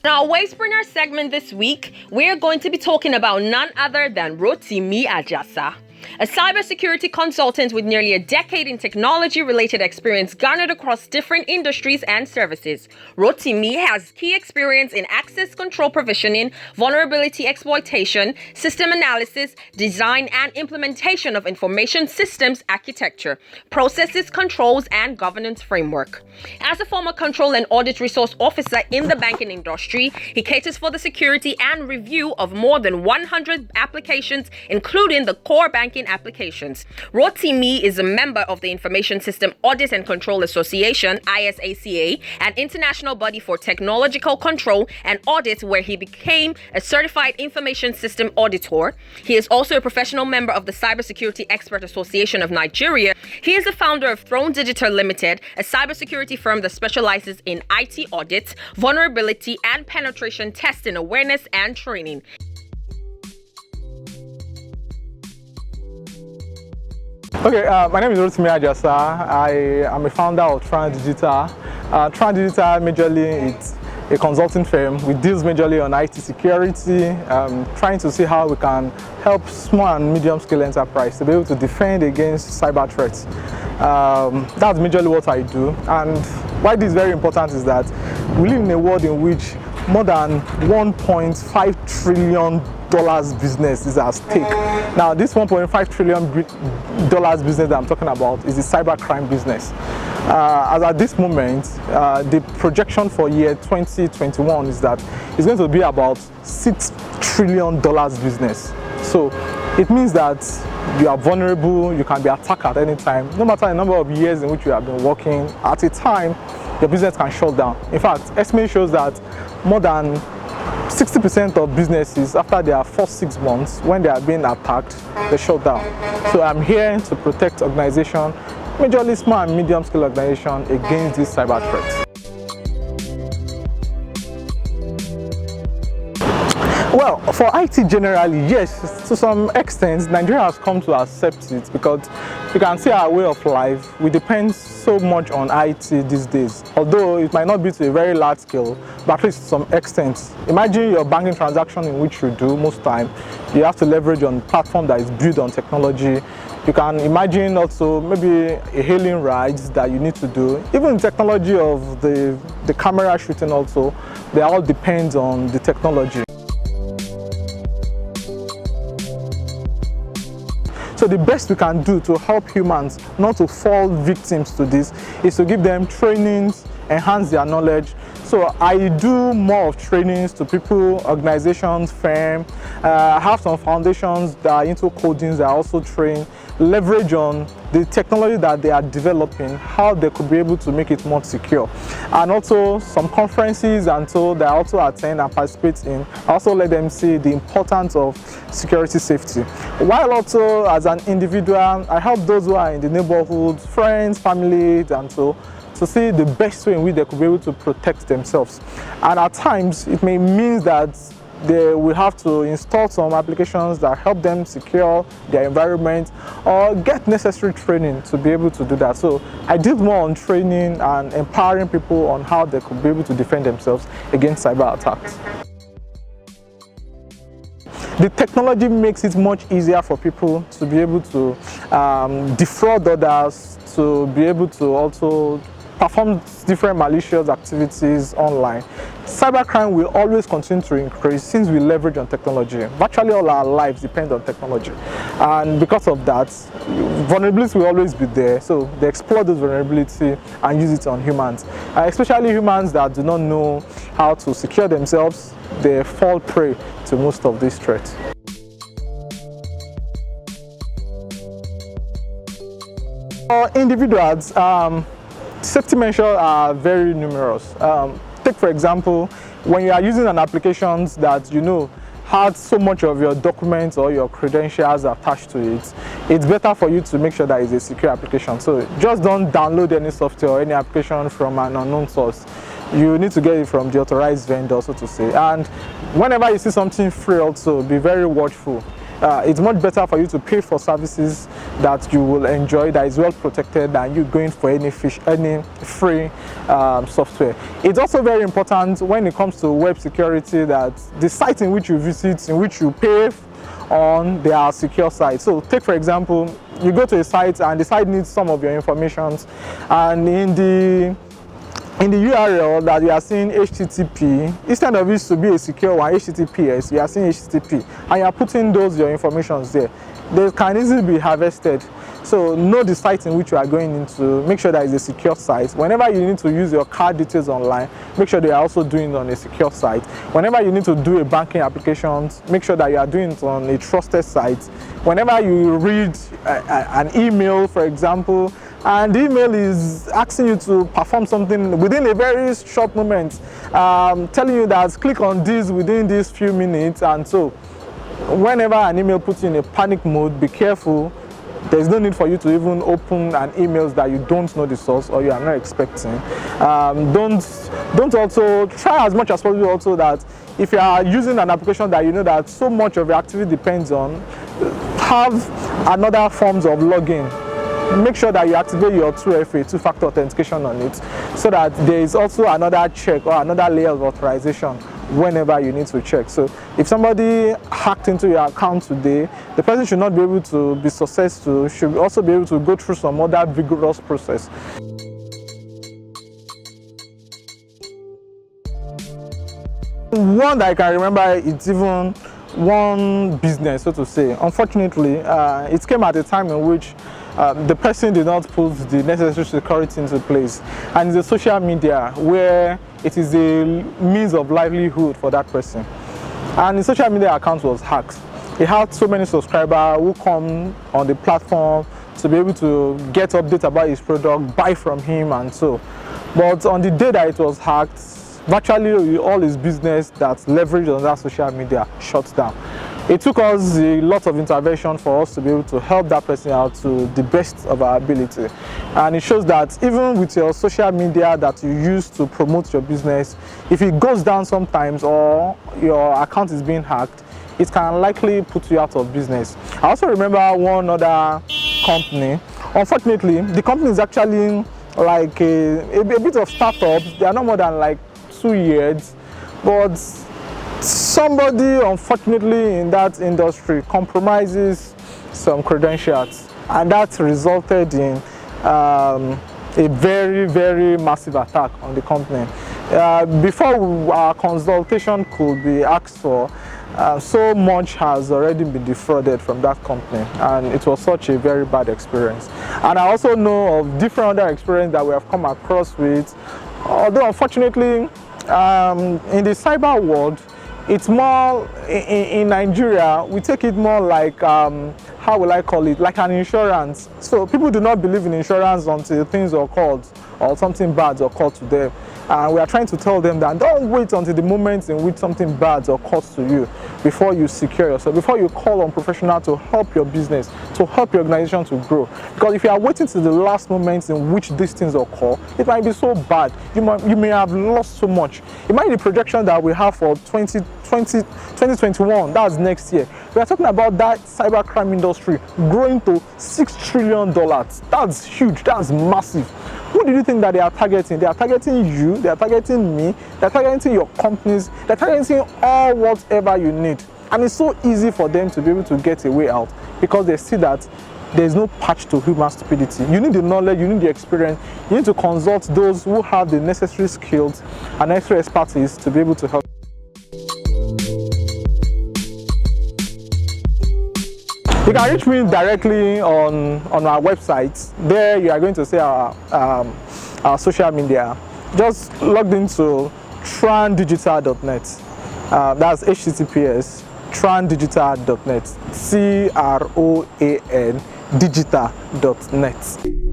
In our Waybringer segment this week, we're going to be talking about none other than Rotimi Ajasa, a cybersecurity consultant with nearly a decade in technology-related experience garnered across different industries and services. Rotimi has key experience in access control provisioning, vulnerability exploitation, system analysis, design and implementation of information systems architecture, processes, controls, and governance framework. As a former control and audit resource officer in the banking industry, he caters for the security and review of more than 100 applications, including the core banking applications. Rotimi is a member of the Information System Audit and Control Association, ISACA, an international body for technological control and audit, where he became a certified information system auditor. He is also a professional member of the Cybersecurity Expert Association of Nigeria. He is the founder of Throne Digital Limited, a cybersecurity firm that specializes in IT audits, vulnerability and penetration testing, awareness and training. Okay, my name is Rotimi Ajasa. I am a founder of Throne Digital. Throne Digital majorly it's a consulting firm. We deal majorly on IT security, trying to see how we can help small and medium scale enterprise to be able to defend against cyber threats. That's majorly what I do. And why this is very important is that we live in a world in which more than $1.5 trillion business is at stake. Now, this $1.5 trillion business that I'm talking about is the cybercrime business. As at this moment, the projection for year 2021 is that it's going to be about $6 trillion business. So it means that you are vulnerable, you can be attacked at any time. No matter the number of years in which you have been working, at a time, your business can shut down. In fact, estimate shows that more than 60% of businesses, after their first 6 months, when they are being attacked, they shut down. So I'm here to protect organizations, majorly small and medium scale organizations, against these cyber threats. Well, for IT generally, yes, to some extent, Nigeria has come to accept it because you can see our way of life. We depend so much on IT these days, although it might not be to a very large scale, but at least to some extent. Imagine your banking transaction in which you do most time, you have to leverage on a platform that is built on technology. You can imagine also maybe a hailing rides that you need to do. Even the technology of the camera shooting also, they all depend on the technology. So the best we can do to help humans not to fall victims to this is to give them trainings, enhance their knowledge. So I do more of trainings to people, organizations, firms. I have some foundations that are into coding that I also train, leverage on the technology that they are developing, how they could be able to make it more secure. And also some conferences and so that I also attend and participate in. I also let them see the importance of security safety. While also as an individual, I help those who are in the neighborhood, friends, families, and so to see the best way in which they could be able to protect themselves. And at times, it may mean that they will have to install some applications that help them secure their environment or get necessary training to be able to do that. So I did more on training and empowering people on how they could be able to defend themselves against cyber attacks. The technology makes it much easier for people to be able to defraud others, to be able to also perform different malicious activities online. Cybercrime will always continue to increase since we leverage on technology. Virtually all our lives depend on technology. And because of that, vulnerability will always be there. So they exploit this vulnerability and use it on humans. Especially humans that do not know how to secure themselves, they fall prey to most of these threats. For individuals, safety measures are very numerous. Take for example, when you are using an application that you know has so much of your documents or your credentials attached to it, it's better for you to make sure that it's a secure application. So just don't download any software or any application from an unknown source. You need to get it from the authorized vendor, so to say. And whenever you see something free also, be very watchful. It's much better for you to pay for services that you will enjoy, that is well protected, than you going for any free software. It's also very important when it comes to web security that the site in which you visit, in which you pay on, they are secure sites. So take for example, you go to a site and the site needs some of your information, and in the URL that you are seeing HTTP, instead of it to be a secure one, HTTPS, you are seeing HTTP, and you are putting your information there. They can easily be harvested. So know the site in which you are going into, make sure that it's a secure site. Whenever you need to use your card details online, make sure they are also doing it on a secure site. Whenever you need to do a banking application, make sure that you are doing it on a trusted site. Whenever you read an email, for example, and the email is asking you to perform something within a very short moment, telling you that click on this within these few minutes, and so whenever an email puts you in a panic mode, be careful. There's no need for you to even open an email that you don't know the source or you are not expecting. Don't also try as much as possible also that if you are using an application that you know that so much of your activity depends on, have another forms of login. Make sure that you activate your 2FA, two-factor authentication on it, so that there is also another check or another layer of authorization whenever you need to check. So if somebody hacked into your account today, the person should not be able to be successful, should also be able to go through some other vigorous process. One that I can remember, it's even one business, so to say. Unfortunately, it came at a time in which the person did not put the necessary security into place, and it's the social media where it is a means of livelihood for that person, and the social media account was hacked. He had so many subscribers who come on the platform to be able to get updates about his product, buy from him, and so. But on the day that it was hacked, virtually all his business that's leveraged on that social media shut down. It took us a lot of intervention for us to be able to help that person out to the best of our ability. And it shows that even with your social media that you use to promote your business, if it goes down sometimes or your account is being hacked, it can likely put you out of business. I also remember one other company. Unfortunately, the company is actually like a bit of startups. They are not more than like 2 years, but somebody unfortunately in that industry compromises some credentials, and that resulted in a very massive attack on the company. Before our consultation could be asked for, so much has already been defrauded from that company, and it was such a very bad experience. And I also know of different other experiences that we have come across with, although unfortunately in the cyber world, it's more in Nigeria, we take it more like how will I call it, like an insurance. So people do not believe in insurance until things are called or something bad occurs to them. And we are trying to tell them that don't wait until the moment in which something bad occurs to you before you secure yourself, before you call on professionals to help your business, to help your organization to grow. Because if you are waiting till the last moment in which these things occur, it might be so bad. You may have lost so much. It might be the projection that we have for 2021, that's next year. We are talking about that cybercrime industry growing to $6 trillion. That's huge, that's massive. Who do you think that they are targeting? They are targeting you, they are targeting me, they are targeting your companies, they are targeting all whatever you need. And it's so easy for them to be able to get a way out because they see that there's no patch to human stupidity. You need the knowledge, you need the experience, you need to consult those who have the necessary skills and necessary expertise to be able to help. You can reach me directly on our website. There you are going to see our social media. Just log into trandigital.net. That's HTTPS trandigital.net. CROAN digital.net.